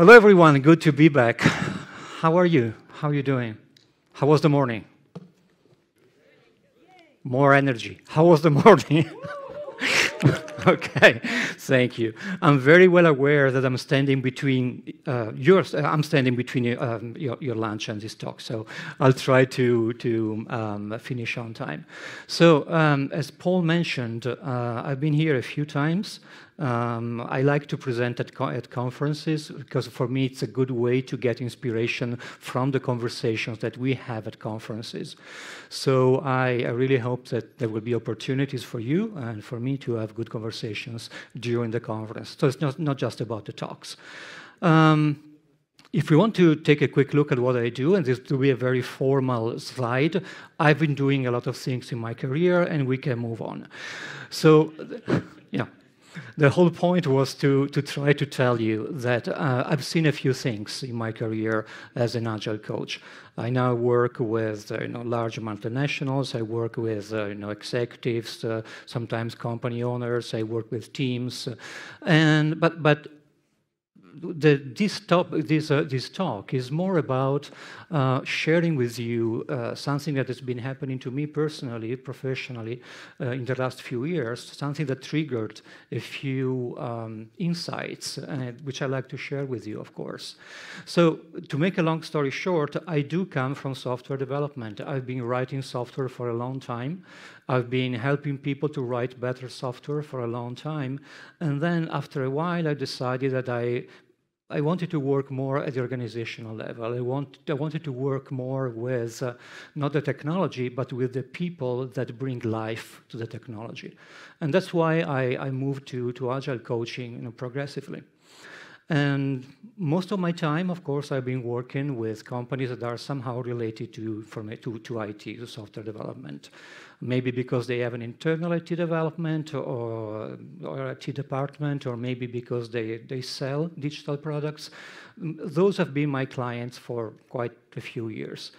Hello, everyone. Good to be back. How are you? How are you doing? How was the morning? More energy. How was the morning? Okay, thank you. I'm very well aware that I'm standing between I'm standing between your lunch and this talk, so I'll try to finish on time. So, as Paul mentioned, I've been here a few times. I like to present at conferences because for me it's a good way to get inspiration from the conversations that we have at conferences. So I really hope that there will be opportunities for you and for me to have good conversations during the conference. So it's not just about the talks. If we want to take a quick look at what I do, and this will be a very formal slide, I've been doing a lot of things in my career, and we can move on. So, yeah. The whole point was to try to tell you that I've seen a few things in my career as an Agile coach. I now work with large multinationals. I work with executives, sometimes company owners. I work with teams, but this talk is more about sharing with you something that has been happening to me personally, professionally, in the last few years, something that triggered a few insights, which I like to share with you, of course. So, to make a long story short, I do come from software development. I've been writing software for a long time. I've been helping people to write better software for a long time. And then after a while, I decided that I wanted to work more at the organizational level. I wanted to work more with not the technology, but with the people that bring life to the technology. And that's why I moved to Agile coaching progressively. And most of my time, of course, I've been working with companies that are somehow related to IT, to software development. Maybe because they have an internal IT development or IT department, or maybe because they sell digital products. Those have been my clients for quite a few years.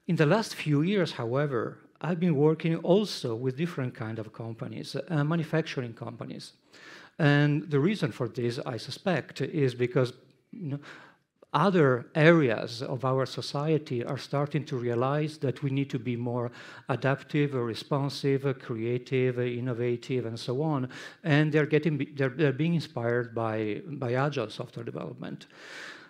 In the last few years, however, I've been working also with different kind of companies, manufacturing companies. And the reason for this, I suspect, is because other areas of our society are starting to realize that we need to be more adaptive, responsive, creative, innovative, and so on. And they're being inspired by Agile software development.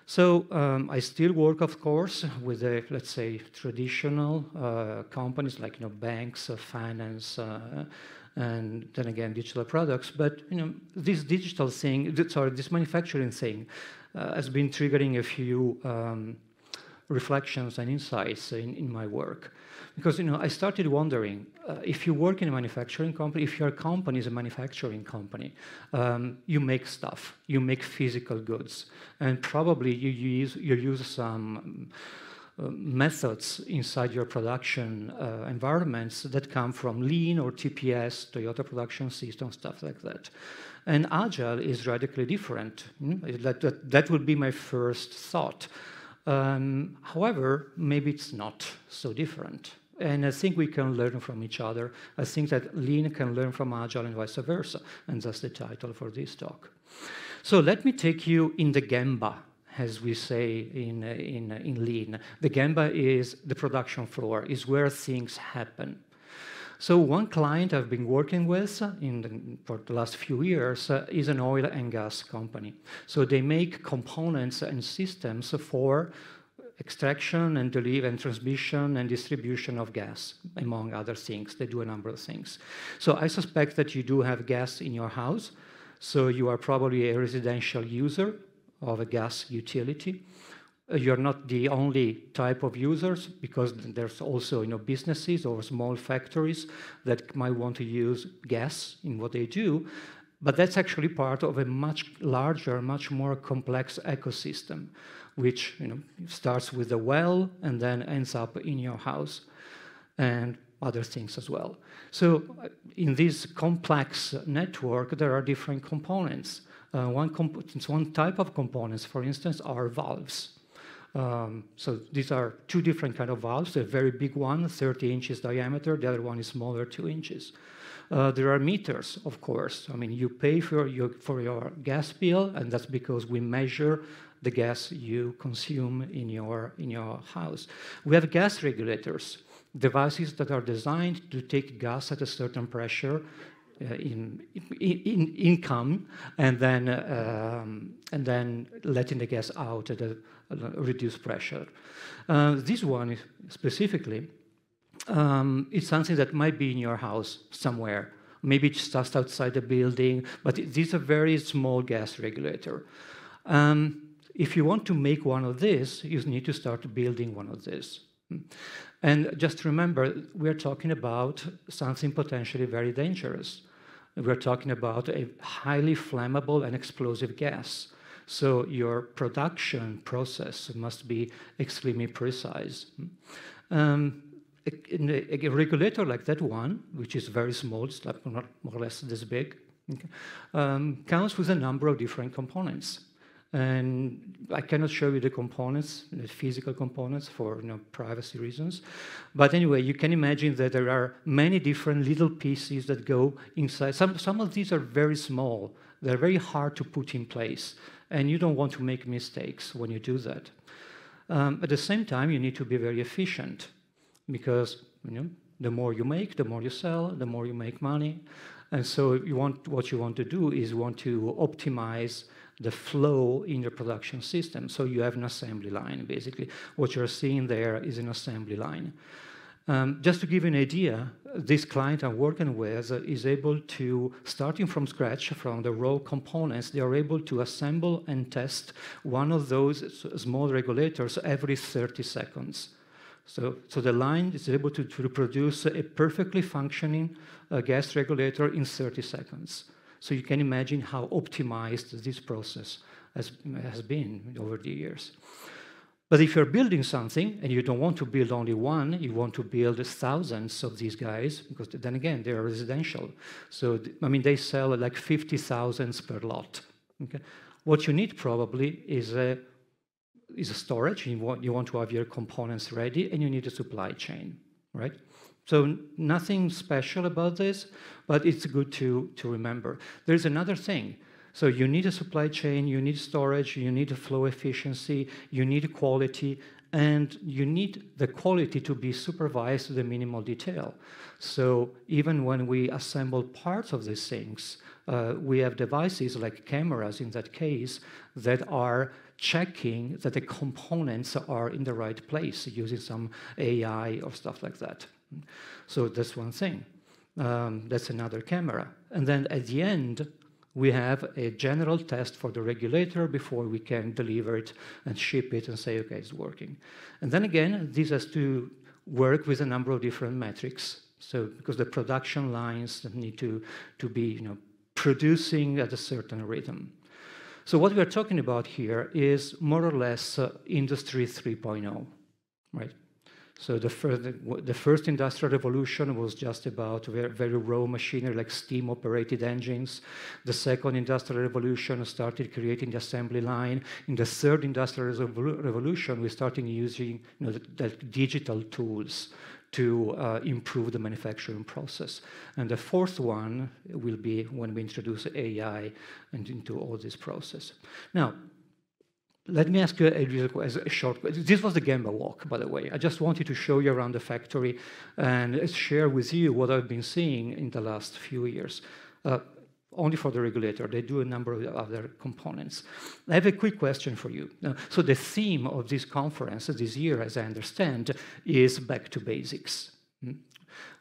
So I still work, of course, with let's say traditional companies like banks, finance, and then again digital products. But this digital thing, this manufacturing thing, has been triggering a few reflections and insights in my work. Because I started wondering, if you work in a manufacturing company, if your company is a manufacturing company, you make stuff, you make physical goods, and probably you use some methods inside your production environments that come from Lean or TPS, Toyota Production System, stuff like that. And Agile is radically different. That would be my first thought. However, maybe it's not so different. And I think we can learn from each other. I think that Lean can learn from Agile and vice versa. And that's the title for this talk. So let me take you in the Gemba, as we say in Lean. The Gemba is the production floor, is where things happen. So one client I've been working with for the last few years is an oil and gas company. So they make components and systems for extraction and delivery and transmission and distribution of gas, among other things. They do a number of things. So I suspect that you do have gas in your house. So you are probably a residential user of a gas utility. You're not the only type of users, because there's also businesses or small factories that might want to use gas in what they do. But that's actually part of a much larger, much more complex ecosystem, which starts with a well and then ends up in your house, and other things as well. So in this complex network, there are different components. One type of components, for instance, are valves. So these are two different kind of valves. A very big one, 30 inches diameter. The other one is smaller, 2 inches. There are meters, of course. I mean, you pay for your gas bill, and that's because we measure the gas you consume in your house. We have gas regulators, devices that are designed to take gas at a certain pressure in come, and then letting the gas out at a reduced pressure. This one specifically, it's something that might be in your house somewhere. Maybe it's just outside the building, but these are very small gas regulator. If you want to make one of these, you need to start building one of these. And just remember, we're talking about something potentially very dangerous. We're talking about a highly flammable and explosive gas. So your production process must be extremely precise. A regulator like that one, which is very small, it's like more or less this big, okay, comes with a number of different components. And I cannot show you the components, the physical components, for privacy reasons. But anyway, you can imagine that there are many different little pieces that go inside. Some of these are very small. They're very hard to put in place. And you don't want to make mistakes when you do that. At the same time, you need to be very efficient, because the more you make, the more you sell, the more you make money. And so what you want to do is you want to optimize the flow in your production system. So you have an assembly line, basically. What you're seeing there is an assembly line. Just to give you an idea, this client I'm working with is able to, starting from scratch, from the raw components, they are able to assemble and test one of those small regulators every 30 seconds. So the line is able to produce a perfectly functioning gas regulator in 30 seconds. So you can imagine how optimized this process has been over the years. But if you're building something and you don't want to build only one, you want to build thousands of these guys, because then again, they're residential. So, they sell like 50,000 per lot. Okay? What you need probably is a storage. You want to have your components ready, and you need a supply chain, right? So nothing special about this, but it's good to remember. There's another thing. So you need a supply chain, you need storage, you need a flow efficiency, you need quality, and you need the quality to be supervised to the minimal detail. So even when we assemble parts of these things, we have devices like cameras in that case that are checking that the components are in the right place using some AI or stuff like that. So that's one thing. That's another camera. And then at the end, we have a general test for the regulator before we can deliver it and ship it and say, okay, it's working. And then again, this has to work with a number of different metrics. So because the production lines need to be producing at a certain rhythm. So what we're talking about here is more or less Industry 3.0, right? So the first industrial revolution was just about very raw machinery like steam-operated engines. The second industrial revolution started creating the assembly line. In the third industrial revolution, we started using the digital tools to improve the manufacturing process. And the fourth one will be when we introduce AI into all this process. Now, let me ask you a short question. This was the Gemba walk, by the way. I just wanted to show you around the factory and share with you what I've been seeing in the last few years. Only for the regulator. They do a number of other components. I have a quick question for you. So the theme of this conference this year, as I understand, is back to basics,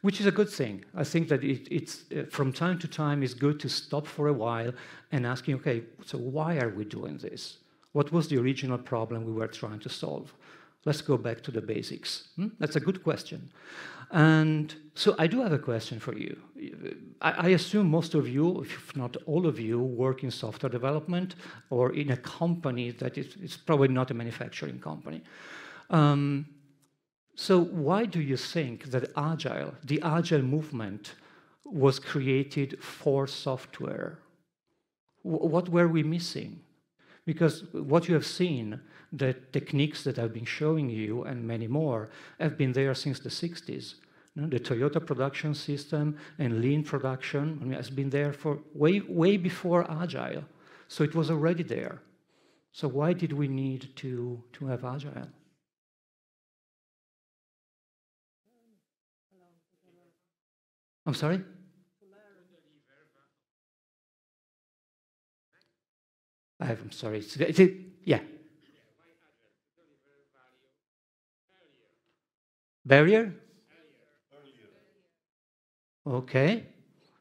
which is a good thing. I think that it's from time to time, it's good to stop for a while and asking, okay, so why are we doing this? What was the original problem we were trying to solve? Let's go back to the basics. That's a good question. And so I do have a question for you. I assume most of you, if not all of you, work in software development or in a company that is probably not a manufacturing company. So why do you think that Agile, the Agile movement, was created for software? What were we missing? Because what you have seen, the techniques that I've been showing you and many more have been there since the 60s. The Toyota production system and lean production has been there for way before Agile. So it was already there. So why did we need to have Agile? I'm sorry? I'm sorry. Yeah. Barrier? Okay.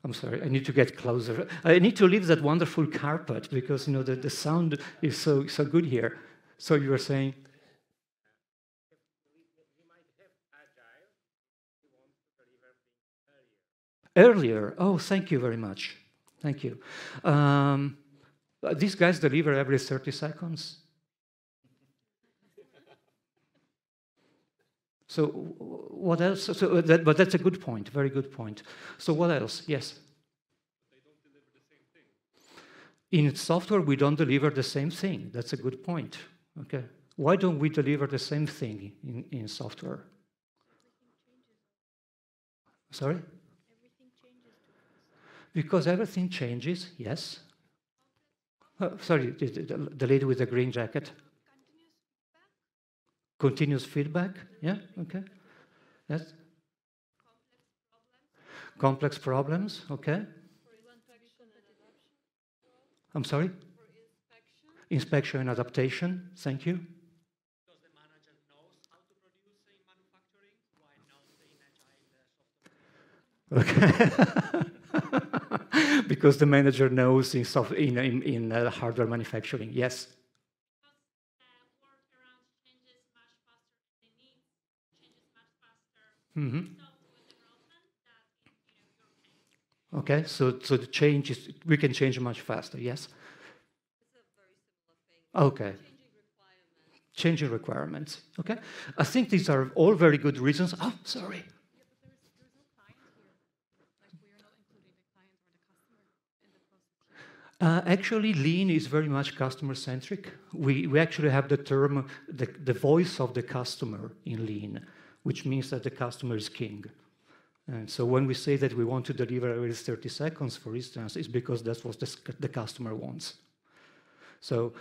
I'm sorry. I need to get closer. I need to leave that wonderful carpet because the sound is so good here. So you were saying earlier. Oh, thank you very much. Thank you. These guys deliver every 30 seconds. So what else? But that's a good point, very good point. So what else? Yes? They don't deliver the same thing. In software, we don't deliver the same thing. That's a good point. Okay. Why don't we deliver the same thing in software? Sorry? Everything changes. Because everything changes, yes. Sorry, the lady with the green jacket. Continuous feedback, yeah, okay. Yes. Complex problems, okay. I'm sorry? Inspection and adaptation, thank you. Because the manager knows how to produce in manufacturing, why not in agile software? Okay. Because the manager knows in hardware manufacturing, yes. Mm-hmm. Okay, so the change is, we can change much faster, yes? It's a very similar thing. Okay. Changing requirements, okay? I think these are all very good reasons. Oh, sorry. Yeah, but there's no client here. Like we are not including the client or the customer in the process here. Actually, Lean is very much customer-centric. We actually have the term, the voice of the customer in Lean, which means that the customer is king. And so when we say that we want to deliver every 30 seconds, for instance, it's because that's what the customer wants. So,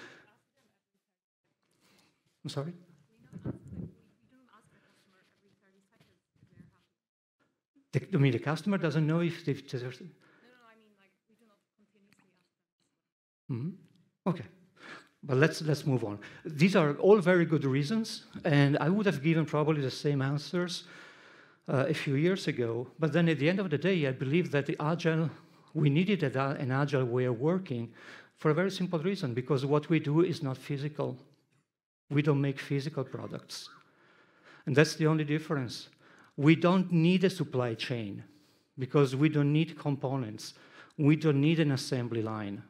I'm sorry? We don't ask the customer every 30 seconds if they're happy. I mean, the customer doesn't know if they've... No, I mean, like, we do not continuously ask them. Mm-hmm. Okay. But let's move on. These are all very good reasons, and I would have given probably the same answers a few years ago. But then at the end of the day, I believe that we needed an agile way of working for a very simple reason, because what we do is not physical. We don't make physical products. And that's the only difference. We don't need a supply chain because we don't need components. We don't need an assembly line.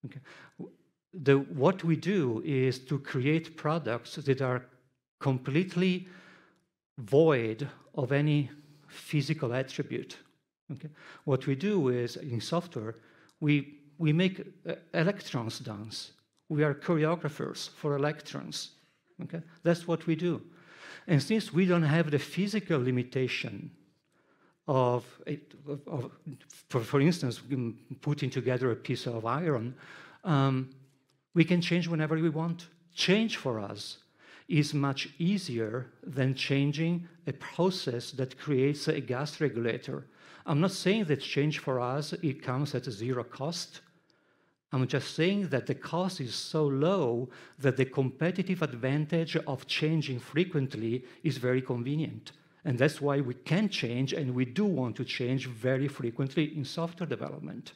Okay. What we do is to create products that are completely void of any physical attribute. Okay? What we do is, in software, we make electrons dance. We are choreographers for electrons. Okay? That's what we do. And since we don't have the physical limitation of for instance, putting together a piece of iron, we can change whenever we want. Change for us is much easier than changing a process that creates a gas regulator. I'm not saying that change for us, it comes at zero cost. I'm just saying that the cost is so low that the competitive advantage of changing frequently is very convenient. And that's why we can change, and we do want to change very frequently in software development.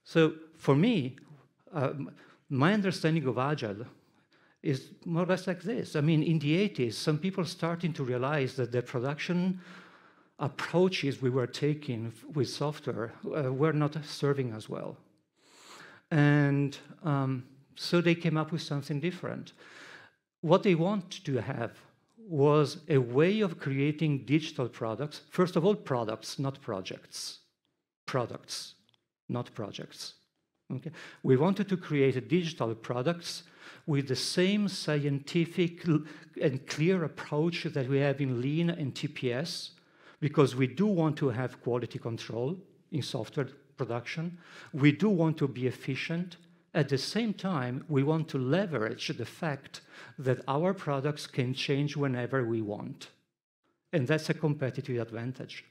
So for me, my understanding of Agile is more or less like this. I mean, in the 80s, some people starting to realize that the production approaches we were taking with software were not serving us well. And so they came up with something different. What they wanted to have was a way of creating digital products. First of all, products, not projects. Products, not projects. Okay? We wanted to create digital products with the same scientific and clear approach that we have in Lean and TPS, because we do want to have quality control in software production. We do want to be efficient, At the same time, we want to leverage the fact that our products can change whenever we want. And that's a competitive advantage.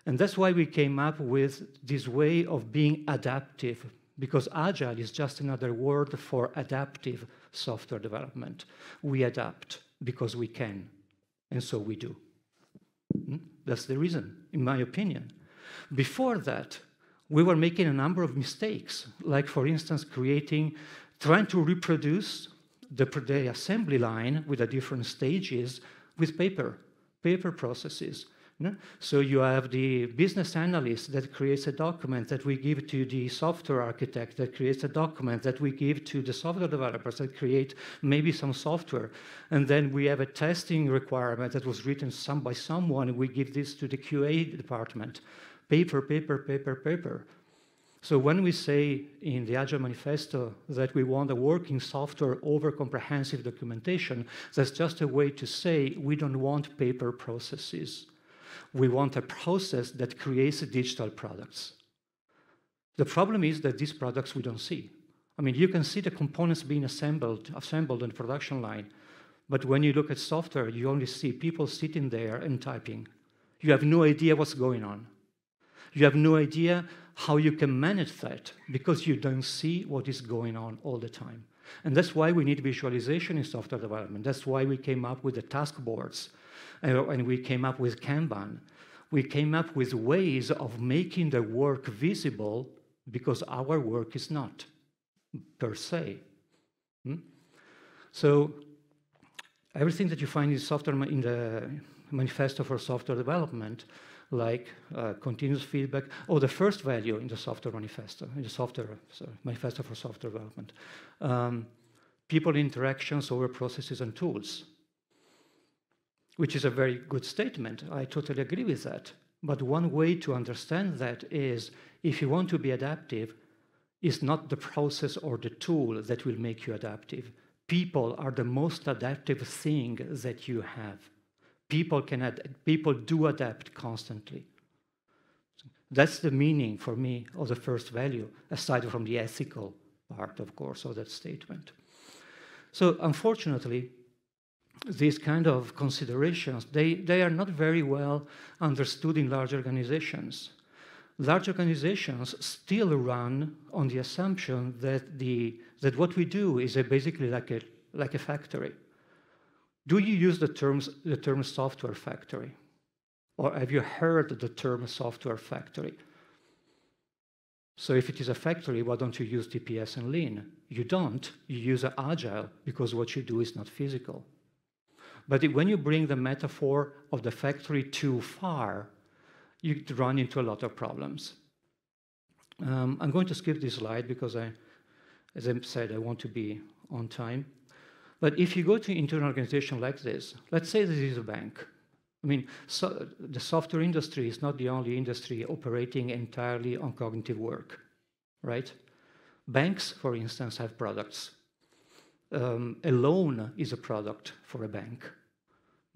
And that's why we came up with this way of being adaptive, because Agile is just another word for adaptive software development. We adapt because we can, and so we do. That's the reason, in my opinion. Before that, we were making a number of mistakes, like, for instance, trying to reproduce the assembly line with the different stages with paper processes. So you have the business analyst that creates a document that we give to the software architect, that creates a document that we give to the software developers that create maybe some software. And then we have a testing requirement that was written by someone, and we give this to the QA department. Paper. So when we say in the Agile Manifesto that we want a working software over comprehensive documentation, that's just a way to say we don't want paper processes. We want a process that creates digital products. The problem is that these products we don't see. I mean, you can see the components being assembled on the production line, but when you look at software, you only see people sitting there and typing. You have no idea what's going on. You have no idea how you can manage that because you don't see what is going on all the time. And that's why we need visualization in software development. That's why we came up with the task boards. And we came up with Kanban. We came up with ways of making the work visible because our work is not, per se. So everything that you find in the Manifesto for Software Development, like continuous feedback, or the first value in the software manifesto, Manifesto for Software Development, people interactions over processes and tools, which is a very good statement. I totally agree with that. But one way to understand that is, if you want to be adaptive, it's not the process or the tool that will make you adaptive. People are the most adaptive thing that you have. People do adapt constantly. That's the meaning for me of the first value, aside from the ethical part, of course, of that statement. So unfortunately, these kind of considerations, they are not very well understood in large organizations. Large organizations still run on the assumption that what we do is basically like a factory. Do you use the term software factory? Or have you heard the term software factory? So if it is a factory, why don't you use TPS and Lean? You don't. You use Agile because what you do is not physical. But when you bring the metaphor of the factory too far, you run into a lot of problems. I'm going to skip this slide because, as I said, I want to be on time. But if you go into an organization like this, let's say this is a bank. I mean, so the software industry is not the only industry operating entirely on cognitive work, right? Banks, for instance, have products. A loan is a product for a bank.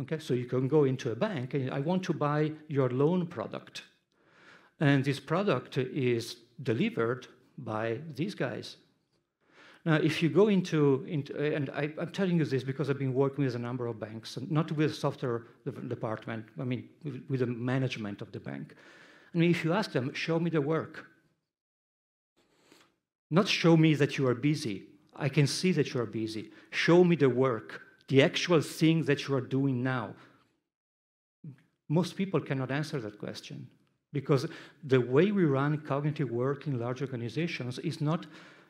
Okay, so you can go into a bank and I want to buy your loan product. And this product is delivered by these guys. Now, if you go into and I'm telling you this because I've been working with a number of banks, not with the software department, I mean, with the management of the bank. I mean, if you ask them, show me the work. Not show me that you are busy. I can see that you are busy. Show me the work, the actual thing that you are doing now. Most people cannot answer that question because the way we run cognitive work in large organizations is not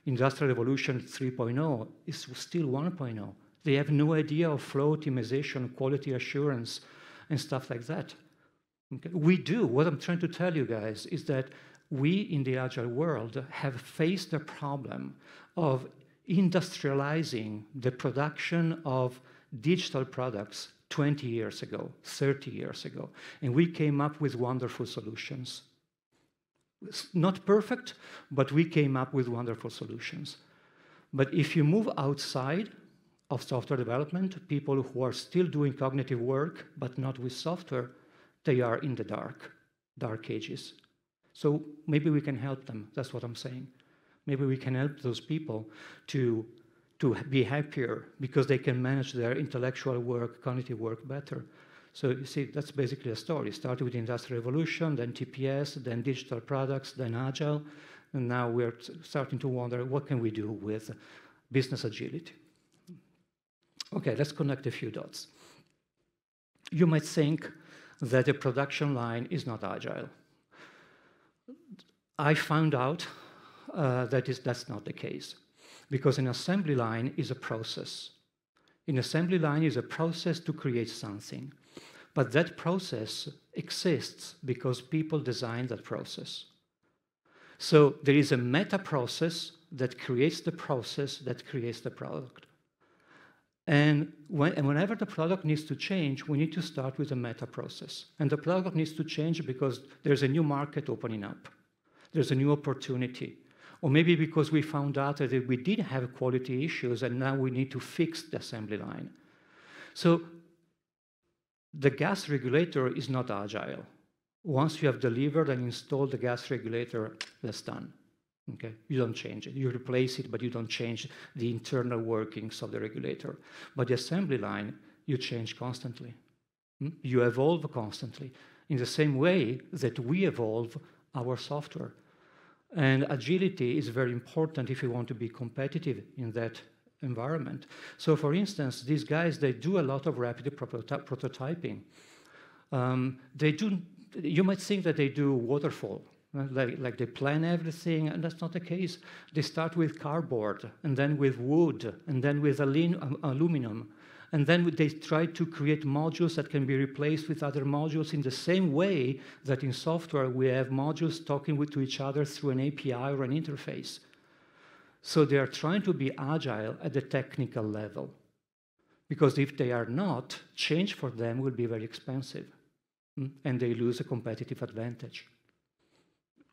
Industrial Revolution 3.0, it's still 1.0. They have no idea of flow optimization, quality assurance, and stuff like that. Okay? We do. What I'm trying to tell you guys is that we in the Agile world have faced the problem of industrializing the production of digital products 20 years ago, 30 years ago, and we came up with wonderful solutions. It's not perfect, but we came up with wonderful solutions. But if you move outside of software development, people who are still doing cognitive work, but not with software, they are in the dark ages. So maybe we can help them, that's what I'm saying. Maybe we can help those people to be happier because they can manage their intellectual work, cognitive work better. So you see, that's basically a story. It started with the Industrial Revolution, then TPS, then digital products, then Agile, and now we're starting to wonder, what can we do with business agility? Okay, let's connect a few dots. You might think that a production line is not agile. I found out that's not the case, because an assembly line is a process. An assembly line is a process to create something, but that process exists because people designed that process. So there is a meta process that creates the process that creates the product. And whenever the product needs to change, we need to start with a meta process. And the product needs to change because there's a new market opening up. There's a new opportunity. Or maybe because we found out that we did have quality issues and now we need to fix the assembly line. So the gas regulator is not agile. Once you have delivered and installed the gas regulator, that's done. Okay? You don't change it. You replace it, but you don't change the internal workings of the regulator. But the assembly line, you change constantly. You evolve constantly in the same way that we evolve our software. And agility is very important if you want to be competitive in that environment. So for instance, these guys, they do a lot of rapid prototyping. You might think that they do waterfall, like they plan everything, and that's not the case. They start with cardboard, and then with wood, and then with aluminum. And then they try to create modules that can be replaced with other modules in the same way that in software we have modules talking to each other through an API or an interface. So they are trying to be agile at the technical level. Because if they are not, change for them will be very expensive. And they lose a competitive advantage.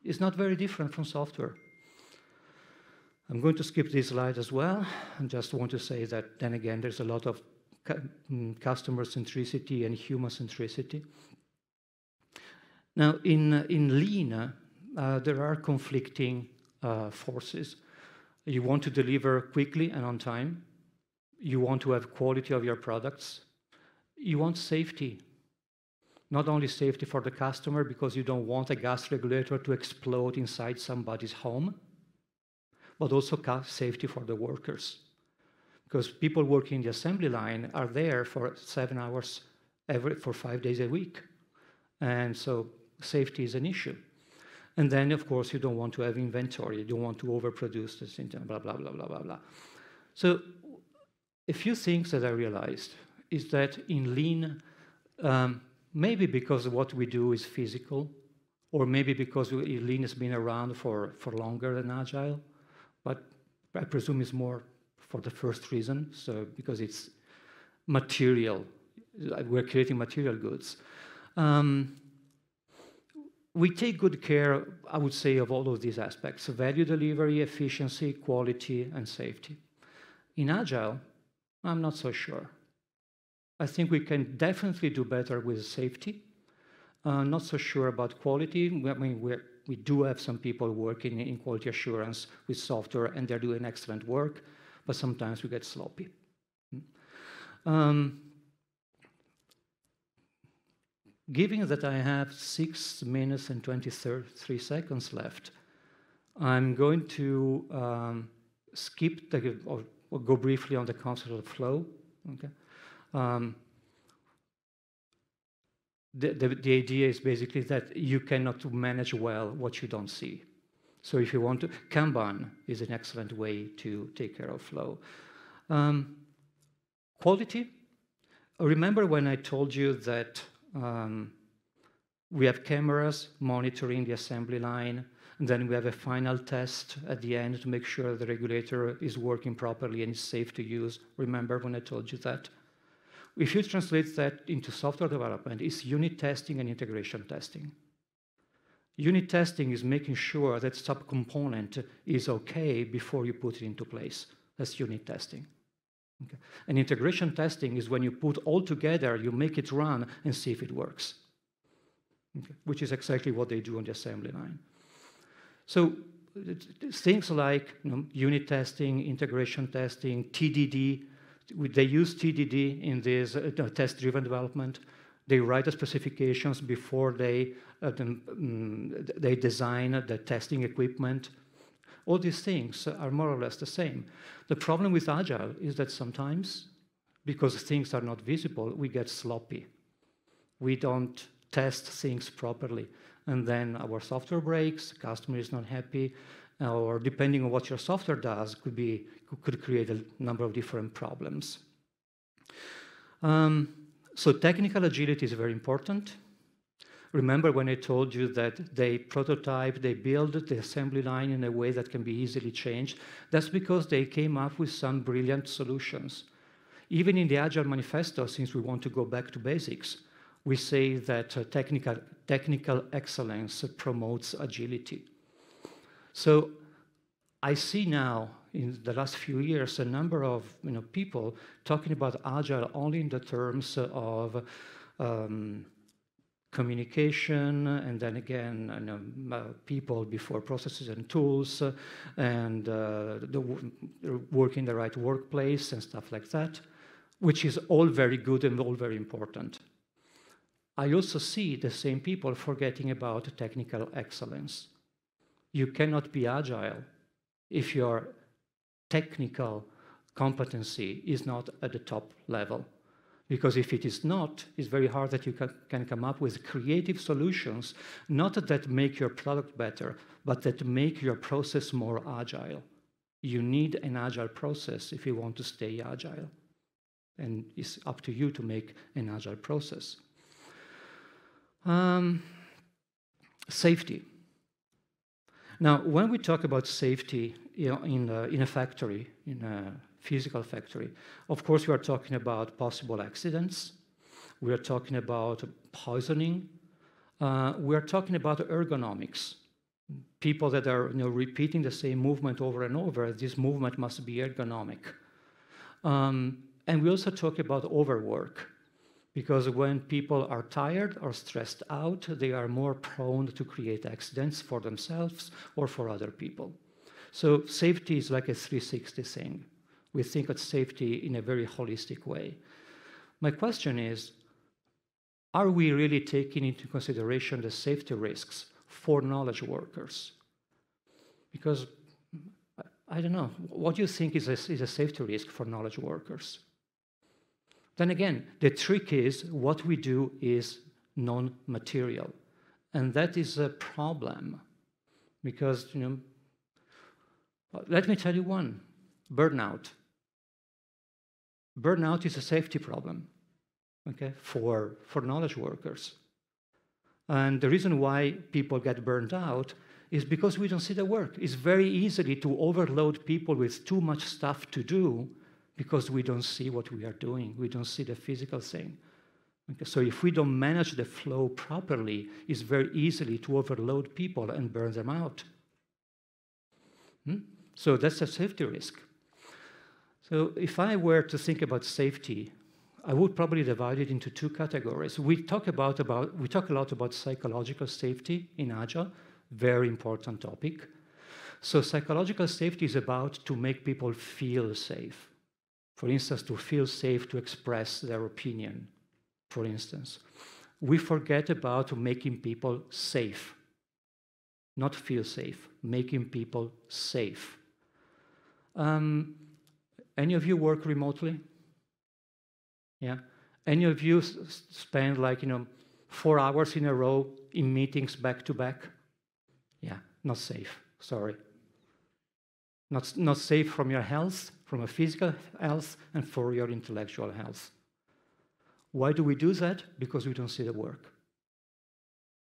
It's not very different from software. I'm going to skip this slide as well. I just want to say that, then again, there's a lot of customer centricity and human centricity. Now, in Lean, there are conflicting forces. You want to deliver quickly and on time. You want to have quality of your products. You want safety. Not only safety for the customer, because you don't want a gas regulator to explode inside somebody's home, but also safety for the workers. Because people working in the assembly line are there for 7 hours for 5 days a week. And so safety is an issue. And then, of course, you don't want to have inventory. You don't want to overproduce this, blah, blah, blah, blah, blah, blah. So a few things that I realized is that in Lean, maybe because what we do is physical, or maybe because Lean has been around for longer than Agile, but I presume it's more for the first reason, so because it's material. We're creating material goods. We take good care, I would say, of all of these aspects: value delivery, efficiency, quality, and safety. In Agile, I'm not so sure. I think we can definitely do better with safety. Not so sure about quality. I mean, we do have some people working in quality assurance with software, and they're doing excellent work, but sometimes we get sloppy. Given that I have 6 minutes and 23 seconds left, I'm going to skip or go briefly on the concept of flow. Okay. The idea is basically that you cannot manage well what you don't see. So if you want to, Kanban is an excellent way to take care of flow. Quality. Remember when I told you that we have cameras monitoring the assembly line, and then we have a final test at the end to make sure the regulator is working properly and is safe to use? Remember when I told you that? If you translate that into software development, it's unit testing and integration testing. Unit testing is making sure that subcomponent is okay before you put it into place. That's unit testing. Okay. And integration testing is when you put all together, you make it run and see if it works. Okay. Which is exactly what they do on the assembly line. So things like unit testing, integration testing, TDD. They use TDD in this test-driven development. They write the specifications before they design the testing equipment. All these things are more or less the same. The problem with Agile is that sometimes, because things are not visible, we get sloppy. We don't test things properly. And then our software breaks, the customer is not happy, or depending on what your software does, could create a number of different problems. So technical agility is very important. Remember when I told you that they prototype, they build the assembly line in a way that can be easily changed? That's because they came up with some brilliant solutions. Even in the Agile Manifesto, since we want to go back to basics, we say that technical excellence promotes agility. So I see now, in the last few years, a number of people talking about Agile only in the terms of communication, and then again, people before processes and tools, and the work in the right workplace and stuff like that, which is all very good and all very important. I also see the same people forgetting about technical excellence. You cannot be agile if your technical competency is not at the top level. Because if it is not, it's very hard that you can come up with creative solutions, not that make your product better, but that make your process more agile. You need an agile process if you want to stay agile. And it's up to you to make an agile process. Safety. Now, when we talk about safety in a factory, in a physical factory, of course, we are talking about possible accidents. We are talking about poisoning. We are talking about ergonomics. People that are repeating the same movement over and over, this movement must be ergonomic. And we also talk about overwork, because when people are tired or stressed out, they are more prone to create accidents for themselves or for other people. So safety is like a 360 thing. We think of safety in a very holistic way. My question is, are we really taking into consideration the safety risks for knowledge workers? Because, I don't know, what do you think is a safety risk for knowledge workers? Then again, the trick is what we do is non-material. And that is a problem because, let me tell you one, burnout. Burnout is a safety problem, okay, for knowledge workers. And the reason why people get burned out is because we don't see the work. It's very easy to overload people with too much stuff to do because we don't see what we are doing. We don't see the physical thing. Okay, so if we don't manage the flow properly, it's very easy to overload people and burn them out. So that's a safety risk. So if I were to think about safety, I would probably divide it into two categories. We talk a lot about psychological safety in Agile, very important topic. So psychological safety is about to make people feel safe. For instance, to feel safe to express their opinion, for instance. We forget about making people safe. Not feel safe, making people safe. Any of you work remotely? Yeah. Any of you spend 4 hours in a row in meetings back to back? Yeah, not safe, sorry. Not safe from your health, from a physical health, and for your intellectual health. Why do we do that? Because we don't see the work.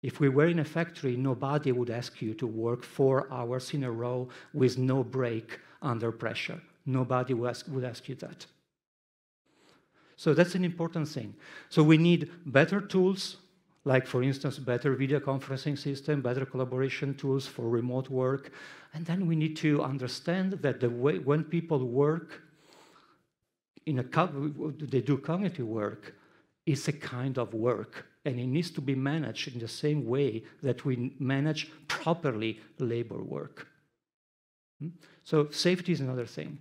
If we were in a factory, nobody would ask you to work 4 hours in a row with no break under pressure. Nobody would ask you that. So that's an important thing. So we need better tools, like, for instance, better video conferencing system, better collaboration tools for remote work. And then we need to understand that the way when people work, they do cognitive work, it's a kind of work. And it needs to be managed in the same way that we manage properly labor work. So safety is another thing.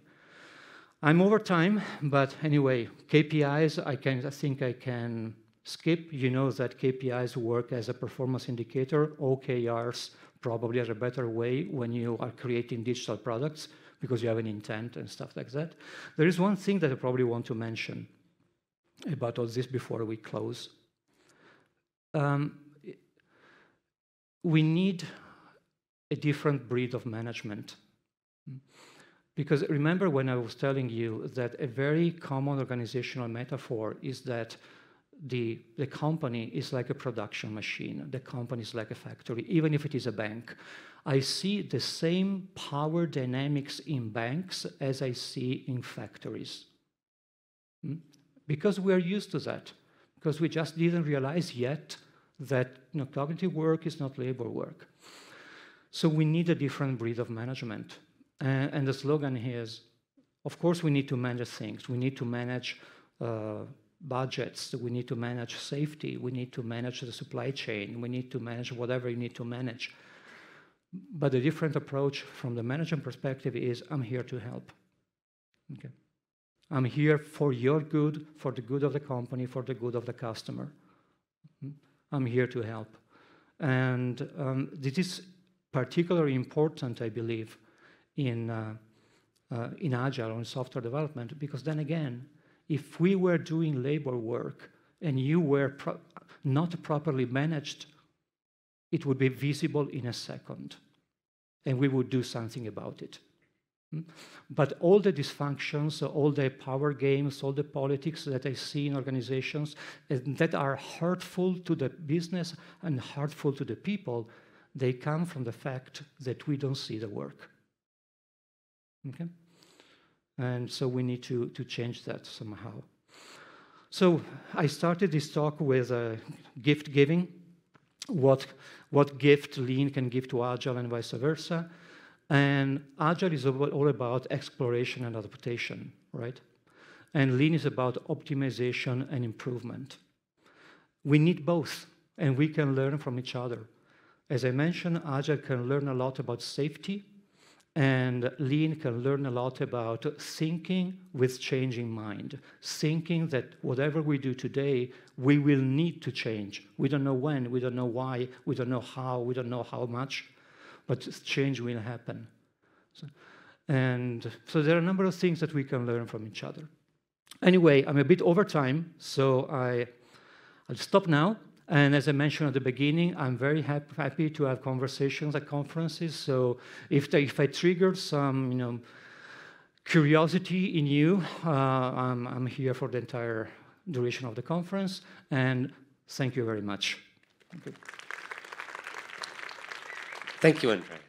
I'm over time, but anyway, KPIs, I think I can skip. You know that KPIs work as a performance indicator. OKRs probably are a better way when you are creating digital products because you have an intent and stuff like that. There is one thing that I probably want to mention about all this before we close. We need a different breed of management. Because remember when I was telling you that a very common organizational metaphor is that the company is like a production machine. The company is like a factory, even if it is a bank. I see the same power dynamics in banks as I see in factories. Because we are used to that. Because we just didn't realize yet that cognitive work is not labor work. So we need a different breed of management. And the slogan here is, of course, we need to manage things. We need to manage budgets. We need to manage safety. We need to manage the supply chain. We need to manage whatever you need to manage. But the different approach from the management perspective is, I'm here to help. Okay. I'm here for your good, for the good of the company, for the good of the customer. I'm here to help. And this is particularly important, I believe, in Agile or in software development, because then again, if we were doing labor work and you were not properly managed, it would be visible in a second, and we would do something about it. But all the dysfunctions, all the power games, all the politics that I see in organizations that are hurtful to the business and hurtful to the people, they come from the fact that we don't see the work. Okay? And so we need to change that somehow. So I started this talk with gift giving, what gift Lean can give to Agile and vice versa. And Agile is all about exploration and adaptation, right? And Lean is about optimization and improvement. We need both, and we can learn from each other. As I mentioned, Agile can learn a lot about safety, and Lean can learn a lot about thinking with changing mind, thinking that whatever we do today, we will need to change. We don't know when, we don't know why, we don't know how, we don't know how much, but change will happen. So there are a number of things that we can learn from each other. Anyway, I'm a bit over time, so I'll stop now. And as I mentioned at the beginning, I'm very happy to have conversations at conferences. So if I triggered some, curiosity in you, I'm here for the entire duration of the conference. And thank you very much. Thank you, Andrea.